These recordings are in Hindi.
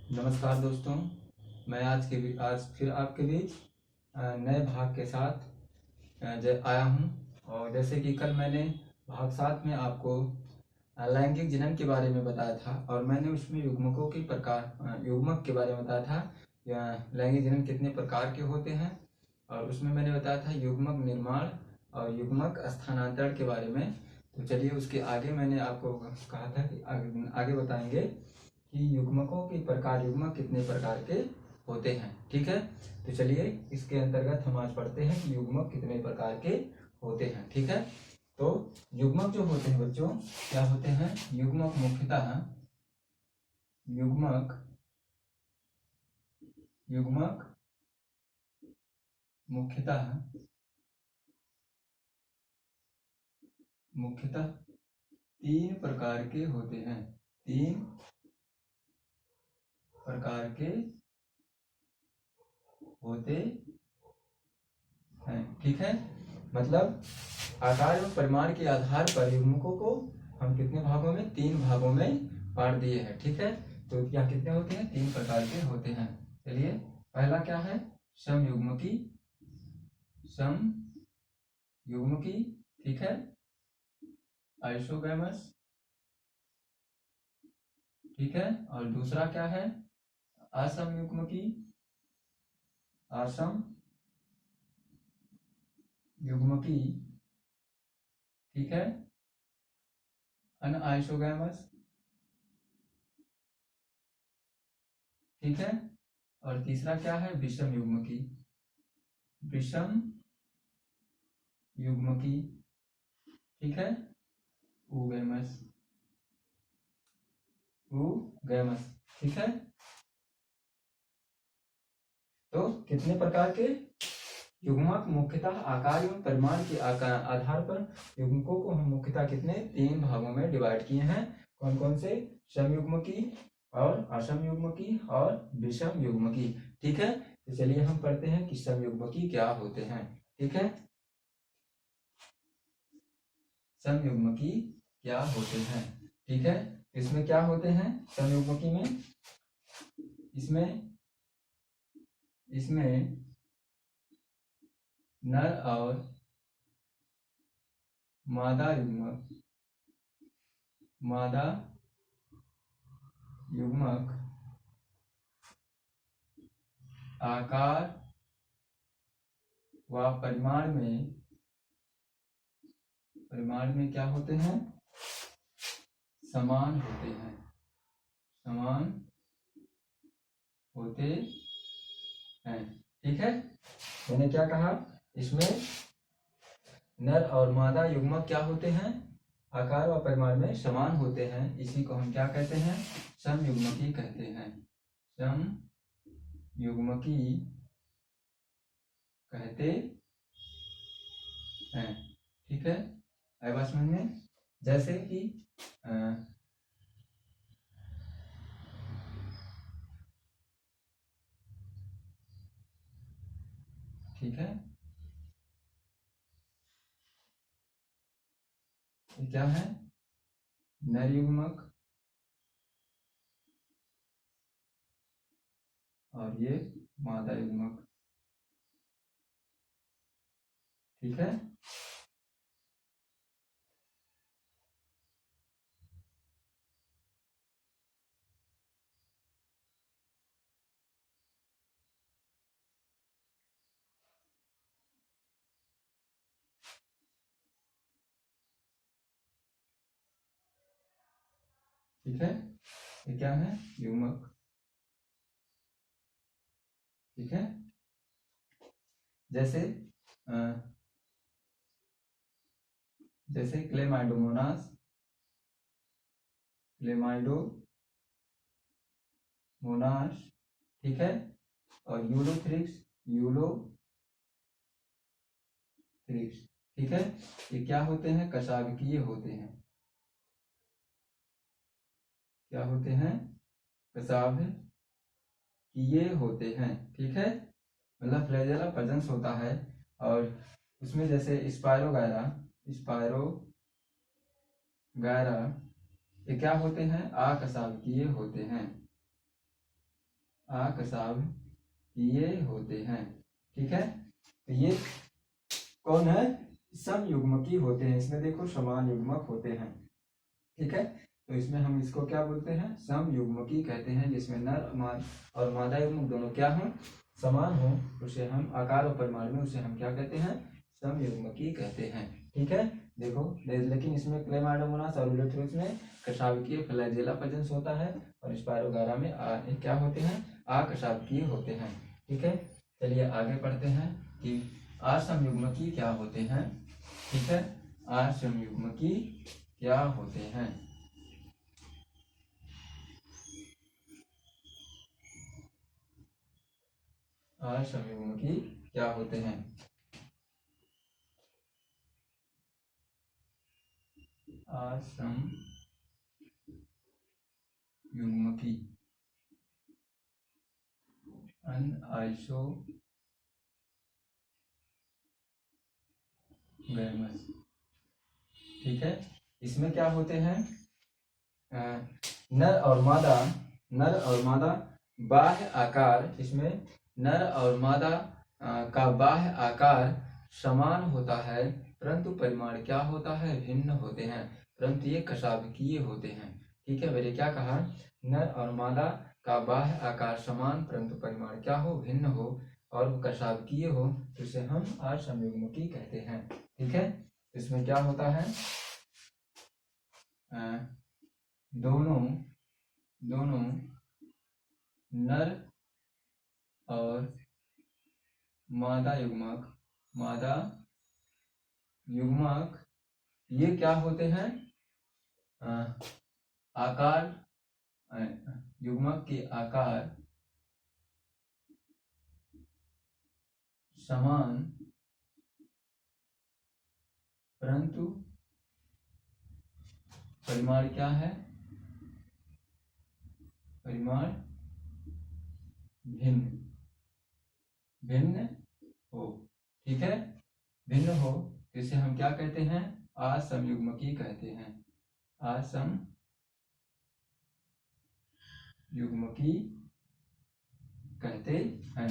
नमस्कार दोस्तों, मैं आज फिर आपके बीच नए भाग के साथ आया हूं। और जैसे कि कल मैंने भाग 7 में आपको लैंगिक जनन के बारे में बताया था और मैंने उसमें युग्मकों के प्रकार युग्मक के बारे में बताया था। लैंगिक जनन कितने प्रकार के होते हैं और उसमें मैंने बताया था युग्मक निर्माण और युग्मक स्थानांतरण के बारे में। तो चलिए उसके आगे मैंने आपको कहा था कि आगे बताएंगे कि युग्मकों के प्रकार युग्मक कितने प्रकार के होते हैं। ठीक है, तो चलिए इसके अंतर्गत हम आज पढ़ते हैं कि युग्मक कितने प्रकार के होते हैं। ठीक है, तो युग्मक जो होते हैं बच्चों क्या होते हैं? युग्मक युग्मक युग्मक मुख्यतः मुख्यतः 3 प्रकार के होते हैं। 3 प्रकार के होते हैं। ठीक है, मतलब आकार एवं परिमाण के आधार पर युग्मकों को हम कितने भागों में? 3 भागों में बांट दिए हैं। ठीक है, तो यहाँ कितने होते हैं? 3 प्रकार के होते हैं। चलिए, पहला क्या है? समयुग्मकी। समयुग्मकी, ठीक है, आइसोगैमस। ठीक है, और दूसरा क्या है? असमयुग्मकी। असमयुग्मकी, ठीक है, अनआइसोगैमस। ठीक है, और तीसरा क्या है? विषम युग्मकी। विषम युग्मकी, ठीक है, उगैमस। उगैमस, ठीक है। तो कितने प्रकार के युग्मक मुख्यतः आकार एवं परिमाण के आधार पर युग्मकों को हम मुख्यतः कितने? 3 भागों में डिवाइड किए हैं। कौन कौन से? समयुग्मकी और असमयुग्मकी और विषम युग्मकी। ठीक है, तो चलिए हम पढ़ते हैं कि समयुग्मकी क्या होते हैं। ठीक है, समयुग्मकी क्या होते हैं? ठीक है, इसमें क्या होते हैं? समयुग्मकी में इसमें नर और मादा युग्मक आकार व परिमाण में क्या होते हैं? समान होते हैं। समान होते हैं। ठीक है, मैंने क्या कहा? इसमें नर और मादा युग्मक क्या होते हैं? आकार व परिमाण में समान होते हैं। इसी को हम क्या कहते हैं? समयुग्मकी कहते हैं। समयुग्मकी कहते हैं। ठीक है, आई बात समझ में? जैसे कि ठीक है, ये क्या है? नर युग्मक और ये मादा युग्मक। ठीक है, ठीक है, ये क्या है? युग्मक। ठीक है, जैसे जैसे क्लेमाइडोमोनास, ठीक है, और यूलोथ्रिक्स। ठीक है, ये क्या होते हैं? कशावकीय होते हैं। क्या होते हैं? कशावकीय होते हैं। ठीक है, मतलब फ्लैजेला प्रेजेंस होता है। और उसमें जैसे स्पायरो गैरा, ये क्या होते हैं? अकशावकीय होते हैं। आकशावकीय होते हैं। ठीक है, तो ये कौन है? समयुग्मकी होते हैं। इसमें देखो समान युग्मक होते हैं। ठीक है, तो इसमें हम इसको क्या बोलते हैं? समयुग्मकी कहते हैं। जिसमें नर और मादा युग्मक दोनों क्या हो? समान हो, उसे हम आकार और परिमाण में उसे हम क्या कहते हैं? समयुग्मकी कहते हैं। ठीक है, देखो लेकिन इसमें क्लेमाइडोमोनास और उलेथ्रोस में कशावकीय फ्लैजेला प्रेजेंस होता है और स्पायरोगारा में क्या होते हैं? अकशावकीय होते हैं। ठीक है, चलिए आगे पढ़ते हैं कि असमयुग्मकी क्या होते हैं। ठीक है, असमयुग्मकी क्या होते हैं? असमयुग्मकी क्या होते हैं? असमयुग्मकी अनआइसोगैमस। ठीक है, इसमें क्या होते हैं? नर और मादा बाह्य आकार, इसमें नर और मादा का बाह्य आकार समान होता है, परंतु परिमाण क्या होता है? भिन्न होते हैं, परंतु ये कशावकीय होते हैं। ठीक है, मैंने क्या कहा? नर और मादा का बाह्य आकार समान परंतु परिमाण क्या हो? भिन्न हो और कशावकीय हो, तो इसे हम असमयुग्मकी कहते हैं। ठीक है, इसमें क्या होता है? दोनों नर और मादा युग्मक ये क्या होते हैं? आकार युग्मक के आकार समान परंतु परिमाण क्या है? परिमाण भिन्न हो। ठीक है, भिन्न हो तो इसे हम क्या कहते हैं? असमयुग्मकी कहते हैं। असमयुग्मकी कहते हैं।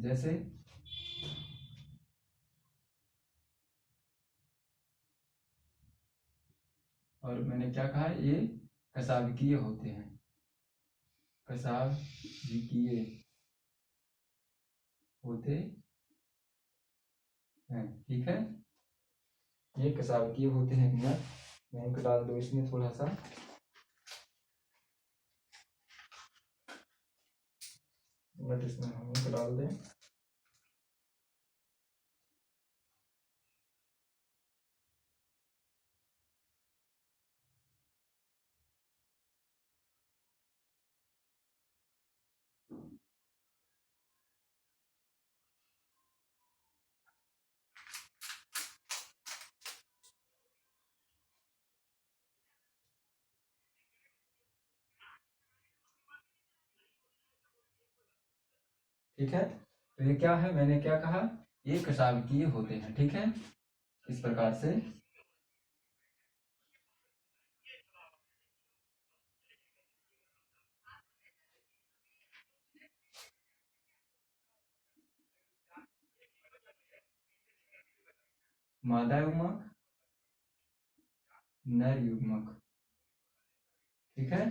जैसे और मैंने क्या कहा? ये कशावकीय होते हैं। कशावकीय होते हैं। ठीक है, ये कशावकीय होते हैं। मैं इनको डाल दो इसमें थोड़ा सा, बट इसमें हम इनको डाल दें। ठीक है, तो ये क्या है? मैंने क्या कहा? ये कशावकीय होते हैं। ठीक है, इस प्रकार से मादा युग्मक, नर युग्मक। ठीक है,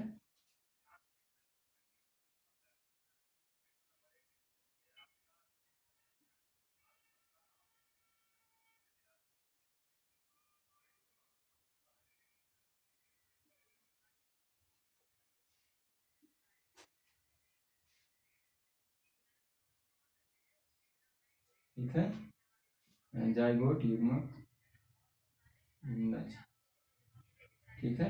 ठीक है, जाइगोट युग्मक निम्नज। ठीक है,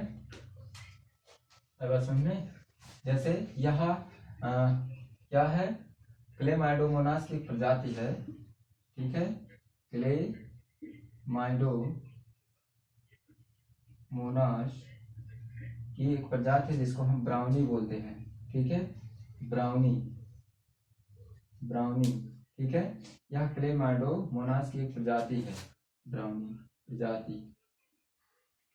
अब समझे? जैसे यहाँ क्या है? क्लेमाइडोमोनास की प्रजाति है। ठीक है, क्लेमाइडोमोनास की एक प्रजाति है जिसको हम ब्राउनी बोलते हैं। ठीक है, ब्राउनी। ठीक है, यह क्लेमाइडोमोनास की एक प्रजाति है, ब्राउनी प्रजाति।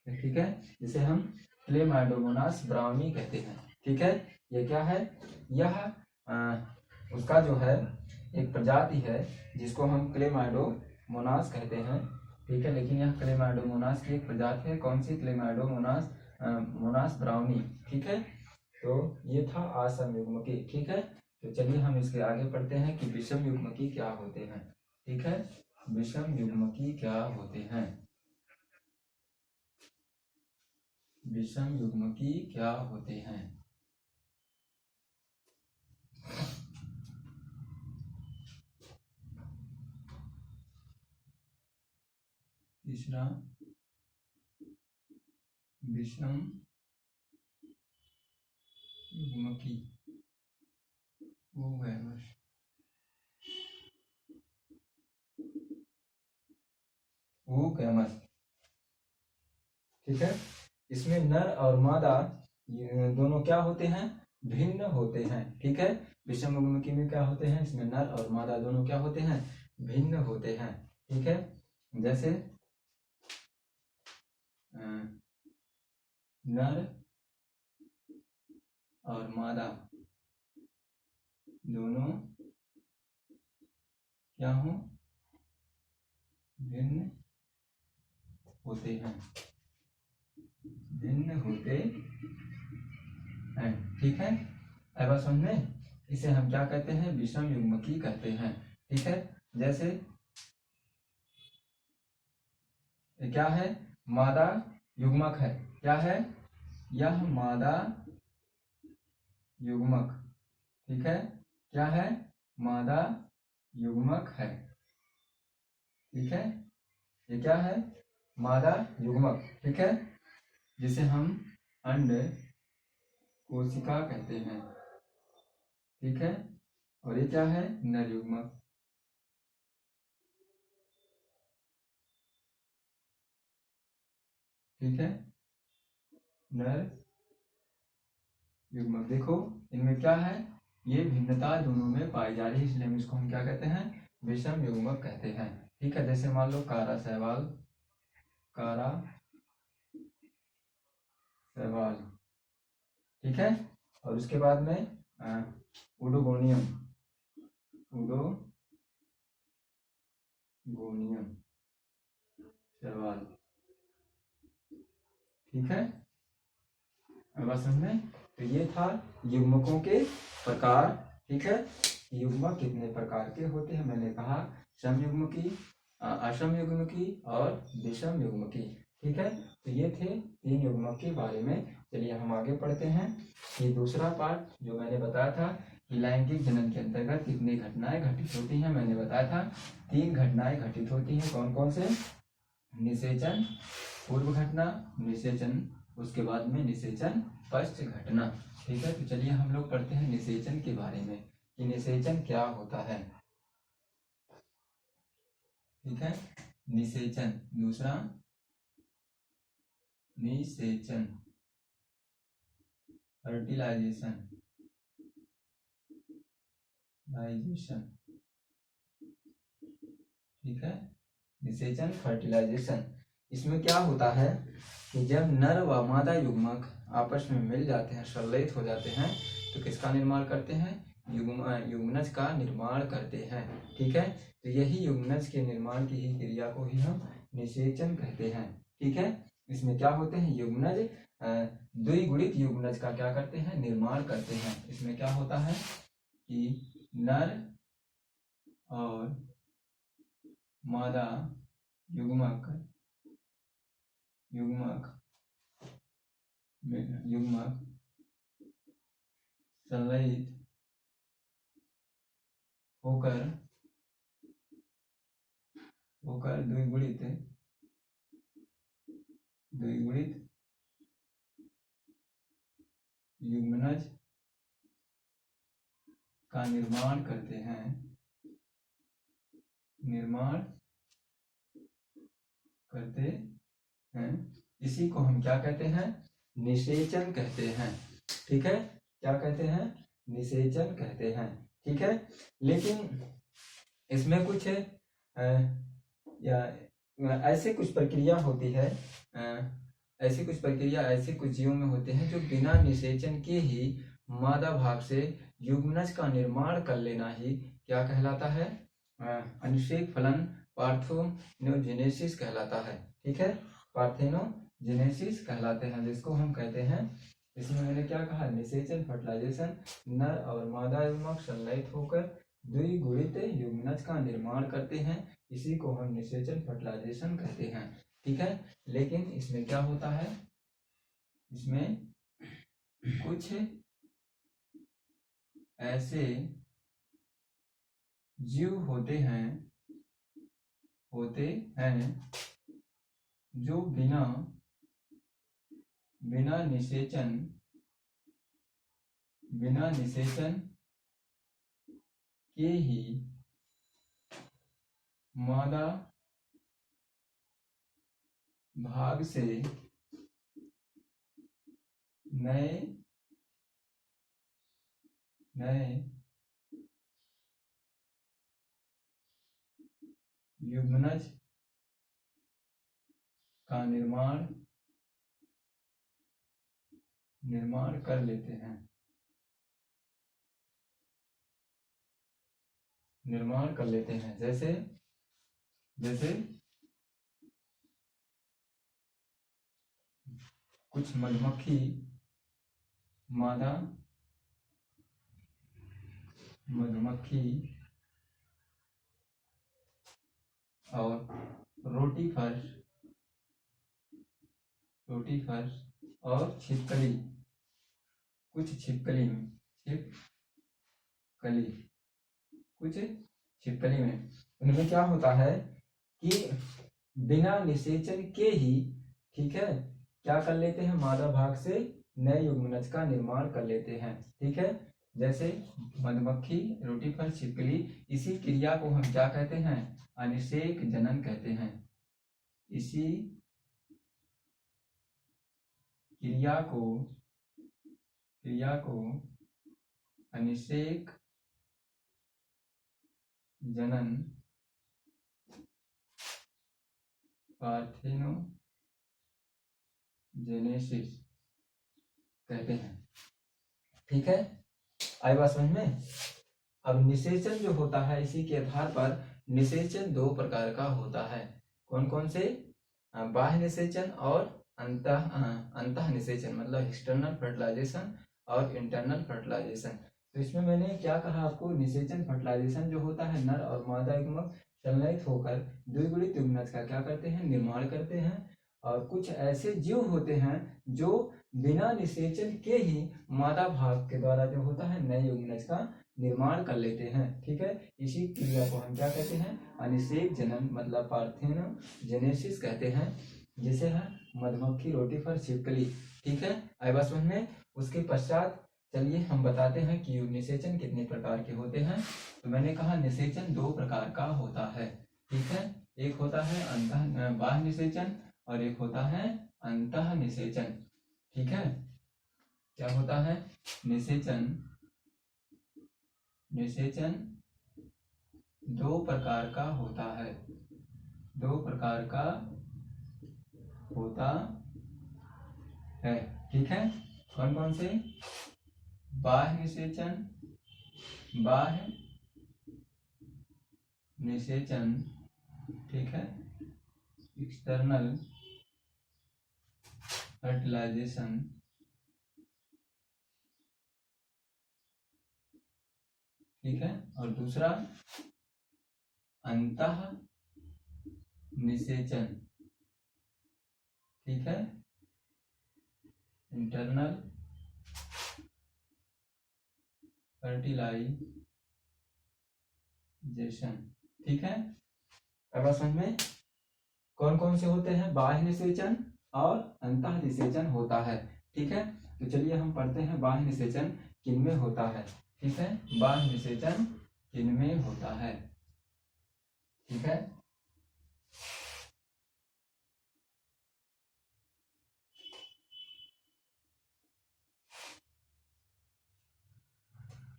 ठीक है, जिसे हम क्लेमाइडोमोनास ब्राउनी कहते हैं। ठीक है। ये क्या है, यह उसका जो है एक प्रजाति है जिसको हम क्लेमाइडोमोनास कहते हैं। ठीक है, लेकिन यह क्लेमाइडोमोनास की एक प्रजाति है। कौन सी, क्लेमाइडोमोनास मोनास ब्राउनी। ठीक है, तो ये था आसम युग्मकी। ठीक है, तो चलिए हम इसके आगे पढ़ते हैं कि विषम युग्मकी क्या होते हैं। ठीक है, विषम युग्मकी क्या होते हैं, विषम युग्मकी क्या होते हैं। तीसरा, विषम युग्मकी ओगैमस। ठीक है, इसमें नर और मादा ये दोनों क्या होते हैं, भिन्न होते हैं। ठीक है, विषम युग्मकी में क्या होते हैं, इसमें नर और मादा दोनों क्या होते हैं, भिन्न होते हैं। ठीक है, जैसे नर और मादा दोनों क्या हो, भिन्न होते हैं, भिन्न होते हैं। ठीक है, अब समझ में, इसे हम क्या कहते हैं, विषम युग्मकी कहते हैं। ठीक है, जैसे ये क्या है, मादा युग्मक है। क्या है, यह मादा युग्मक। ठीक है, क्या है, मादा युग्मक है। ठीक है, ये क्या है, मादा युग्मक। ठीक है, जिसे हम अंड कोशिका कहते हैं। ठीक है, और ये क्या है, नर युग्मक। ठीक है, नर युग्मक। देखो इनमें क्या है, ये भिन्नता दोनों में पाई जा रही है, इसलिए हम इसको हम क्या कहते हैं, विषम युग्मक कहते हैं। ठीक है, जैसे मान लो कारा शैवाल, कारा शैवाल। ठीक है, और उसके बाद में उडोगोनियम, उडोगोनियम शैवाल। ठीक है, अब समझ में, तो ये था युग्मकों के प्रकार। ठीक है, युग्मक कितने प्रकार के होते हैं, मैंने कहा सम युग्मकी, असम युग्मकी और विषम युग्मकी। ठीक है, तो ये थे 3 युग्मक के बारे में। चलिए हम आगे पढ़ते हैं। ये दूसरा पार्ट जो मैंने बताया था कि लैंगिक जनन के अंतर्गत कितनी घटनाएं घटित होती हैं, मैंने बताया था 3 घटनाएं घटित होती हैं। कौन कौन से, निषेचन पूर्व घटना, निषेचन उसके बाद में निषेचन पश्च घटना। ठीक है, तो चलिए हम लोग पढ़ते हैं निषेचन के बारे में कि निषेचन क्या होता है। ठीक है, निषेचन, दूसरा निषेचन, फर्टिलाइजेशन, लाइजेशन। ठीक है, निषेचन फर्टिलाइजेशन, इसमें क्या होता है कि जब नर व मादा युग्मक आपस में मिल जाते हैं, संलयित हो जाते हैं, तो किसका निर्माण करते हैं, युग्मनज का निर्माण करते हैं। ठीक है, तो यही युग्मनज के निर्माण की ही क्रिया को ही हम निषेचन कहते हैं। ठीक है, इसमें क्या होते हैं, युग्मनज द्विगुणित युग्मनज का क्या करते हैं, निर्माण करते हैं। इसमें क्या होता है कि नर और मादा युग्मक संलयित होकर द्विगुणित युग्मनज का निर्माण करते हैं, इसी को हम क्या कहते हैं, निषेचन कहते हैं। ठीक है, क्या कहते हैं, निषेचन कहते हैं। ठीक है, लेकिन इसमें कुछ या ऐसे कुछ प्रक्रिया होती है, ऐसी कुछ प्रक्रिया ऐसे कुछ जीवों में होते हैं जो बिना निषेचन के ही मादा भाग से युग्मनज का निर्माण कर लेना ही क्या कहलाता है? अनुषेक फलन पार्थेनोजेनेसिस कहलाता है। ठीक है, पार्थेनोजेनेसिस कहलाते हैं, जिसको हम कहते हैं, इसमें मैंने क्या कहा, निषेचन फर्टिलाइजेशन, नर और मादा युग्मक संलयित होकर द्विगुणित युग्मनज का निर्माण करते हैं, इसी को हम निषेचन फर्टिलाइजेशन कहते हैं। ठीक है, लेकिन इसमें क्या होता है, इसमें कुछ ऐसे जीव होते हैं जो बिना निषेचन के ही मादा भाग से नए युग्मनज का निर्माण कर लेते हैं, जैसे कुछ मधुमक्खी मादा मधुमक्खी और रोटीफर और छिपकली, कुछ छिपकली में उनमें क्या होता है कि बिना निषेचन के ही, ठीक है, क्या कर लेते हैं, मादा भाग से नए युग्मनज का निर्माण कर लेते हैं। ठीक है, जैसे मधुमक्खी, रोटीफर, छिपकली, इसी क्रिया को हम क्या कहते हैं, अनिषेक जनन कहते हैं। इसी क्रिया को अनिषेक जनन पार्थेनोजेनेसिस कहते हैं। ठीक है, आई बात समझ में? अब निषेचन जो होता है, इसी के आधार पर निषेचन दो प्रकार का होता है। कौन कौन से? बाह्य निषेचन और अंतः निषेचन, मतलब एक्सटर्नल फर्टिलाइजेशन और इंटरनल फर्टिलाइजेशन। तो इसमें मैंने क्या कहा आपको, निषेचन फर्टिलाइजेशन जो होता है, नर और मादा युग्मक संलयित होकर द्विगुणित युग्मनज का क्या करते हैं, निर्माण करते हैं। और कुछ ऐसे जीव होते हैं जो बिना निषेचन के ही मादा भाग के द्वारा जो होता है नए युग्मनज का निर्माण कर लेते हैं। ठीक है, इसी क्रिया को हम क्या कहते हैं, अनिषेक जनन, मतलब पार्थेनोजेनेसिस कहते हैं, जिसे है मधुमक्खी, रोटीफर, छिपकली। ठीक है, आई बात समझ में? उसके पश्चात चलिए हम बताते हैं कि निषेचन कितने प्रकार के होते हैं। तो मैंने कहा निषेचन दो प्रकार का होता है। ठीक है, एक होता है बाह्य निषेचन और एक होता है अंतः निषेचन। ठीक है, क्या होता है, निषेचन दो प्रकार का होता है, ठीक है, कौन कौन से? बाह्य निषेचन, ठीक है, एक्सटर्नल फर्टिलाइजेशन, ठीक है, और दूसरा अंतः निषेचन, ठीक है, इंटरनल फर्टिलाइजेशन। ठीक है, अब समझ में कौन कौन से होते हैं, बाह्य निषेचन और अंतः निषेचन होता है। ठीक है, तो चलिए हम पढ़ते हैं बाह्य निषेचन किनमें होता है। ठीक है, बाह्य निषेचन किनमें होता है। ठीक है,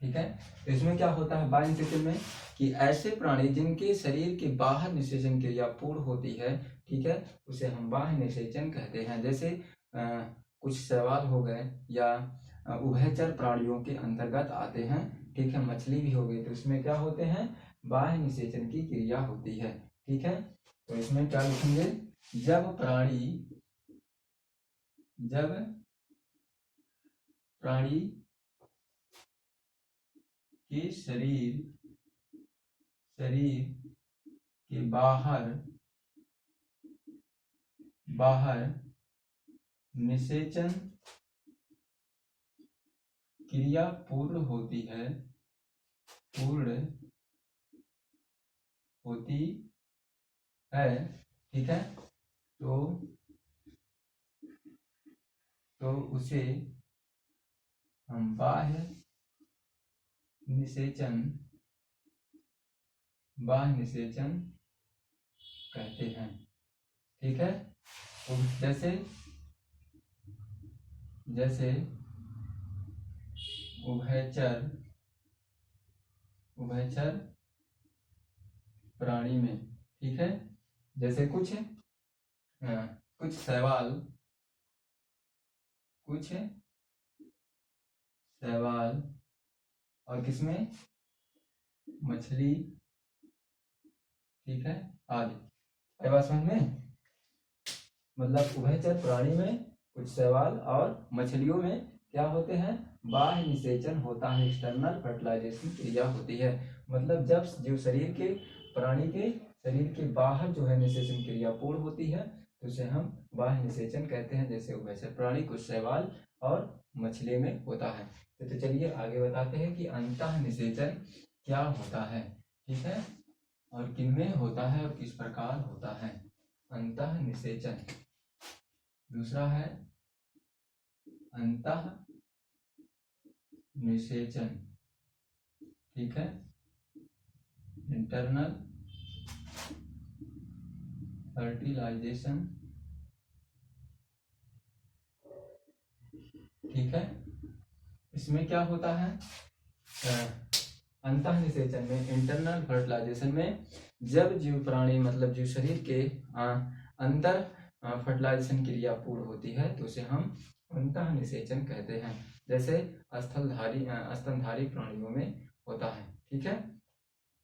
ठीक है। तो इसमें क्या होता है बाह्य निषेचन में कि ऐसे प्राणी जिनके शरीर के बाहर निषेचन क्रिया पूर्ण होती है, ठीक है, उसे हम बाह्य निषेचन कहते हैं। जैसे कुछ शैवाल हो गए या उभयचर प्राणियों के अंतर्गत आते हैं, ठीक है, मछली भी हो गई, तो इसमें क्या होते हैं बाह्य निषेचन की क्रिया होती है, ठीक है। तो इसमें क्या लिखेंगे, जब प्राणी के शरीर के बाहर निषेचन क्रिया पूर्ण होती है, ठीक है, तो उसे हम बाह्य निषेचन कहते हैं, ठीक है। तो जैसे उभयचर प्राणी में, ठीक है, जैसे कुछ शैवाल और किसमें मछली, ठीक है, आदि। बात समझ में, मतलब उभयचर प्राणी में कुछ शैवाल और मछलियों में क्या होते हैं बाह्य निषेचन होता है, एक्सटर्नल फर्टिलाइजेशन क्रिया होती है। मतलब जब जीव शरीर के प्राणी के शरीर के बाहर जो है निषेचन क्रिया पूर्ण होती है तो उसे हम बाह्य निषेचन कहते हैं। जैसे उभयचर प्राणी कुछ शैवाल और मछली में होता है। तो चलिए आगे बताते हैं कि अंतः निषेचन क्या होता है, ठीक है, और किनमें होता है और किस प्रकार होता है। अंतः निषेचन, दूसरा है अंतः निषेचन, ठीक है, इंटरनल फर्टिलाइजेशन, ठीक है। इसमें क्या होता है अंतः निषेचन में, इंटरनल फर्टिलाइजेशन में जब जीव प्राणी मतलब जीव शरीर के अंदर फर्टिलाइजेशन क्रिया पूर्ण होती है तो उसे हम अंतः निषेचन कहते हैं। जैसे स्तनधारी प्राणियों में होता है, ठीक है।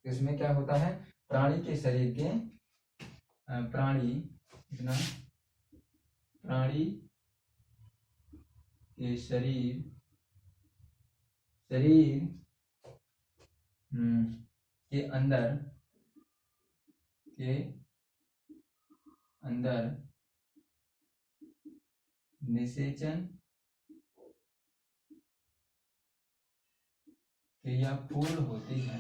इसमें क्या होता है प्राणी के शरीर के शरीर के अंदर निषेचन क्रिया पूर्ण होती है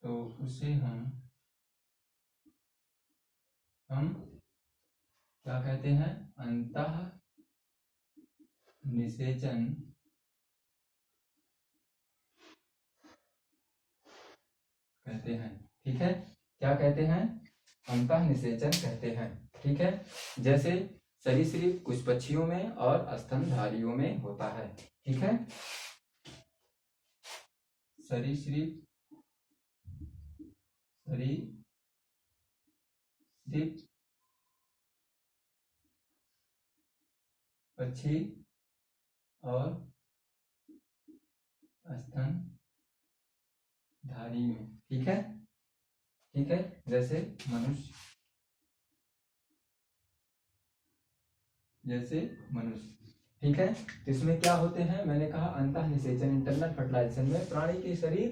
तो उसे हम क्या कहते हैं अंतः निषेचन कहते हैं, ठीक है। क्या कहते हैं अंतः निषेचन कहते हैं, ठीक है। जैसे सरीसृप कुछ पक्षियों में और स्तनधारियों में होता है, ठीक है। सरीसृप पक्षी और स्तनधारी में, ठीक है, ठीक है। जैसे मनुष्य, ठीक है। तो इसमें क्या होते हैं मैंने कहा अंतः निषेचन इंटरनल फर्टिलाइजेशन में प्राणी के शरीर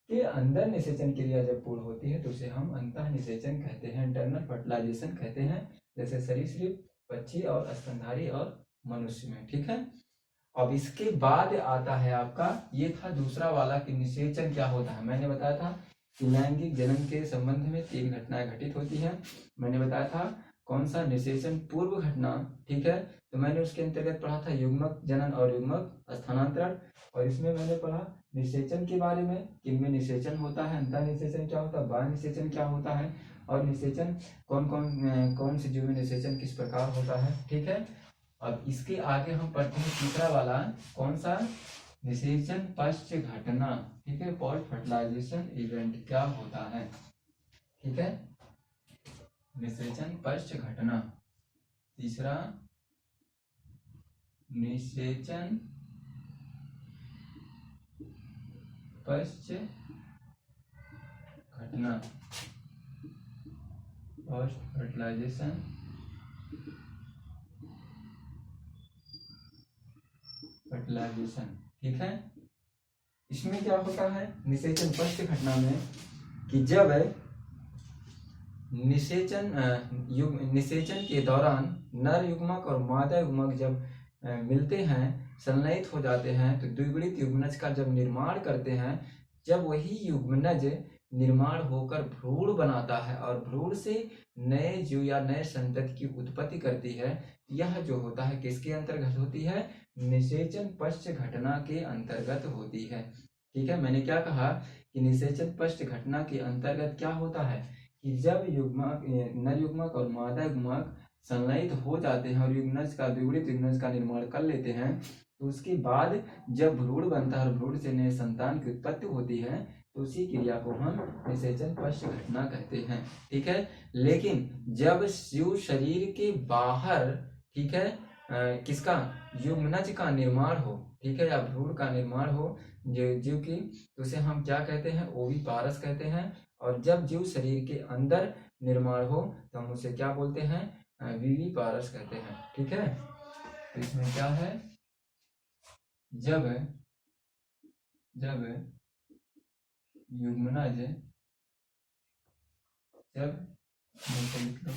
के अंदर निषेचन क्रिया जब पूर्ण होती है तो उसे हम अंतः निषेचन कहते हैं, इंटरनल फर्टिलाइजेशन कहते हैं। जैसे सरीसृप पक्षी और स्तनधारी और मनुष्य में, ठीक है। अब इसके बाद आता है आपका, ये था दूसरा वाला कि निषेचन क्या होता है। मैंने बताया था कि लैंगिक जनन के संबंध में 3 घटनाएं घटित होती हैं। मैंने बताया था कौन सा निषेचन पूर्व घटना, ठीक है। तो मैंने उसके अंतर्गत पढ़ा था युग्मक जनन और युग्मक स्थानांतरण, और इसमें मैंने पढ़ा निषेचन के बारे में कि इनमें निषेचन होता है, अंतः निषेचन क्या होता है, बाह्य निषेचन क्या होता है, और निषेचन कौन से जीव में निषेचन किस प्रकार होता है। ठीक है, अब इसके आगे हम पढ़ते हैं तीसरा वाला, कौन सा, निषेचन पश्च घटना। ठीक है, पोस्ट फर्टिलाइजेशन इवेंट क्या होता है। ठीक है, निषेचन पश्च घटना। तीसरा, निषेचन पश्च घटना, पोस्ट फर्टिलाइजेशन ठीक है, इसमें क्या होता है निषेचन पश्च घटना में कि जब निषेचन के दौरान नर युग्मक और मादा युग्मक जब मिलते हैं, संलयित हो जाते हैं, तो द्विगुणित युग्मनज का जब निर्माण करते हैं, जब वही युग्मनज निर्माण होकर भ्रूण बनाता है और भ्रूण से नए जीव या नए संतति की उत्पत्ति करती है, यह जो होता है किसके अंतर्गत होती है, निषेचन पश्च घटना के अंतर्गत होती है। ठीक है, मैंने क्या कहा कि निषेचन पश्च घटना के अंतर्गत क्या होता है कि जब युग्मक नर युग्मक और मादा युग्मक संलयित हो जाते हैं और युग्मनज का द्विगुणित युग्मनज का निर्माण कर लेते हैं, तो उसके बाद जब भ्रूण बनता है और भ्रूण से नए संतान की उत्पत्ति होती है, तो उसी क्रिया को हम निषेचन पश्च घटना कहते हैं। ठीक है, लेकिन जब शिशु शरीर के बाहर, ठीक है, किसका, युग्मनज का निर्माण हो, ठीक है, या भ्रूण का निर्माण हो जीव की, तो उसे हम क्या कहते हैं, ओविपारस कहते हैं। और जब जीव शरीर के अंदर निर्माण हो तो हम उसे क्या बोलते हैं, विविपारस कहते हैं। ठीक है, तो इसमें क्या है, जब जब युग्मनज जब लिख लो,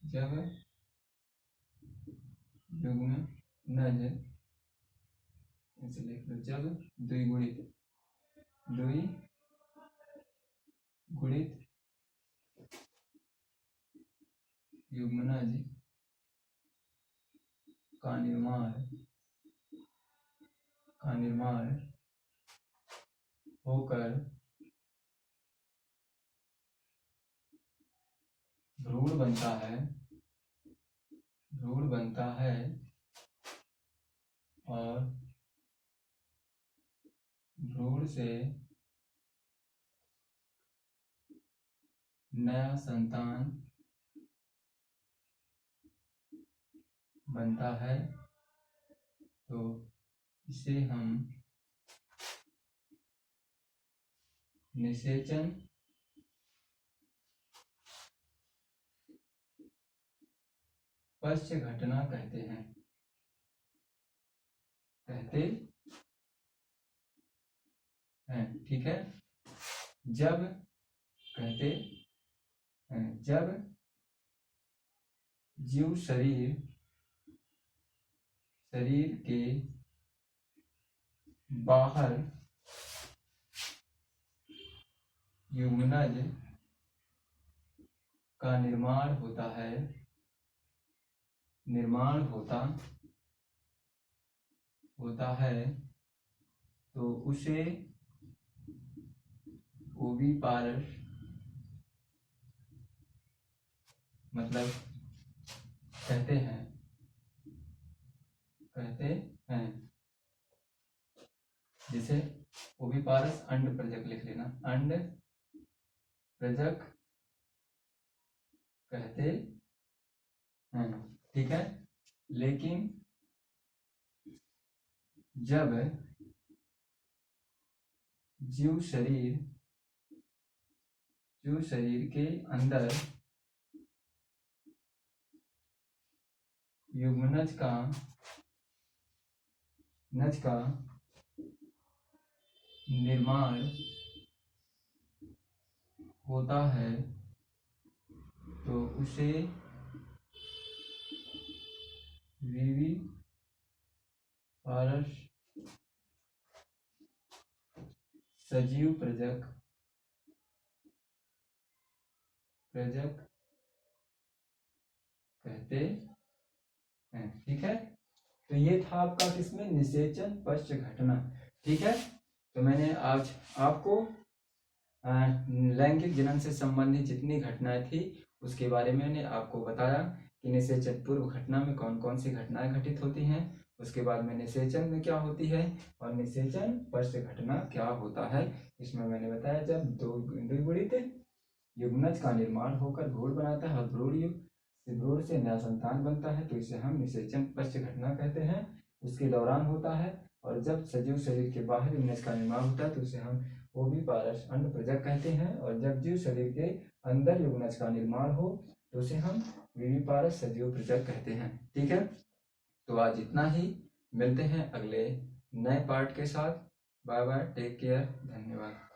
जब युग्मनज ऐसे लिख लो, जब द्विगुणित युग्मनज का निर्माण होकर भ्रूण बनता है और भ्रूण से नया संतान बनता है, तो इसे हम निषेचन पश्च घटना कहते हैं। ठीक है, जब जीव शरीर के बाहर युग्मनज का निर्माण होता है, तो उसे ओविपारस मतलब कहते हैं। जिसे ओविपारस अंड प्रजक लिख लेना, अंड प्रजक कहते हैं। ठीक है, लेकिन जब जीव शरीर के अंदर युग्मनज का निर्माण होता है, तो उसे विविपारस सजीव प्रजक प्रजक कहते हैं। ठीक है, तो ये था आपका किसमें, निषेचन पश्च घटना। ठीक है, तो मैंने आज आपको लैंगिक जनन से संबंधित जितनी घटनाएं थी उसके बारे में मैंने आपको बताया कि निषेचन पूर्व घटना में कौन कौन सी घटनाएं घटित होती हैं, उसके बाद में निषेचन में क्या होती है और निषेचन पश्च घटना क्या होता है। इसमें मैंने बताया जब द्विगुणित युग्मनज का निर्माण होकर भ्रूण बनाता है और भ्रूण से नया संतान बनता है तो इसे हम निषेचन पश्च घटना कहते हैं, उसके दौरान होता है। और जब सजीव शरीर के बाहर युग्मनज का निर्माण होता है तो उसे हम ओविपारस अंड प्रजक कहते हैं। और जब जीव शरीर के अंदर युग्मनज का निर्माण हो तो उसे हम विविपारस सजीव प्रजक कहते हैं। ठीक है, तो आज इतना ही, मिलते हैं अगले नए पार्ट के साथ। बाय बाय, टेक केयर, धन्यवाद।